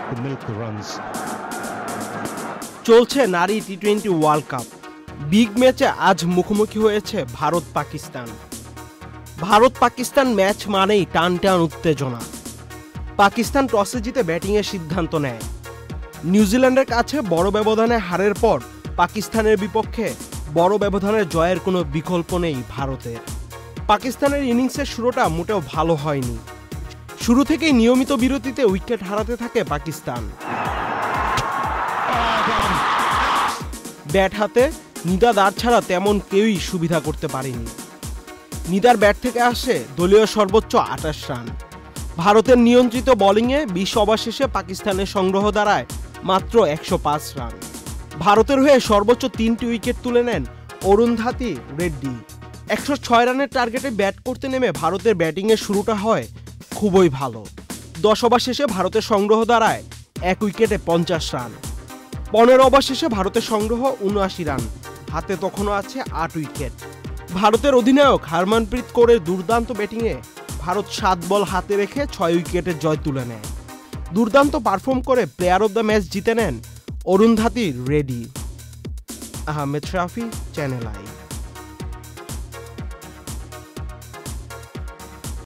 to milk the runs. চলছে নারী টি-20 world cup. Big ম্যাচে আজ মুখোমুখি হয়েছে ভারত পাকিস্তান। ভারত পাকিস্তান ম্যাচ মানেই টান টান উত্তেজনা। পাকিস্তান টসে জিতে ব্যাটিংয়ের সিদ্ধান্ত নেয়। নিউজিল্যান্ডের কাছে বড় ব্যবধানে হারের পর পাকিস্তানের বিপক্ষে বড় ব্যবধানে জয়ের কোনো বিকল্প নেই ভারতের। পাকিস্তানের ইনিংসের শুরুটা মোটেও ভালো হয়নি। শুরু থেকেই নিয়মিত বিরতিতে উইকেট হারাতে থাকে পাকিস্তান। ব্যাট হাতে নিদা দার ছাড়া তেমন কেউই সুবিধা করতে পারেনি। নিদার ব্যাট থেকে আসে দলীয় সর্বোচ্চ 28 রান। ভারতের নিয়ন্ত্রিত বোলিংয়ে 20 ওভার শেষে পাকিস্তানের সংগ্রহ দাঁড়ায় মাত্র 105 রান। ভারতের হয়ে সর্বোচ্চ 3টি উইকেট তুলে নেন অরুন্ধতী রেড্ডি। 106 রানের টার্গেটে ব্যাট করতে নেমে ভারতের ব্যাটিংয়ের শুরুটা হয় খুবই ভালো। 10 ওভার শেষে ভারতের সংগ্রহ দাঁড়ায় 1 উইকেটে 50 রান। 15 ওভার শেষে ভারতের সংগ্রহ 79 রান। হাতে তখনও আছে 8 উইকেট। ভারতের অধিনায়ক হরমনপ্রীত কৌরের দুর্দান্ত ব্যাটিংয়ে ভারত 7 বল হাতে রেখে 6 উইকেটের জয় তুলে নেয়। দুর্দান্ত পারফর্ম করে প্লেয়ার অব দ্য ম্যাচ জিতে নেন অরুন্ধতী রেড্ডি। আহমেদ শাফি, চ্যানেল আই।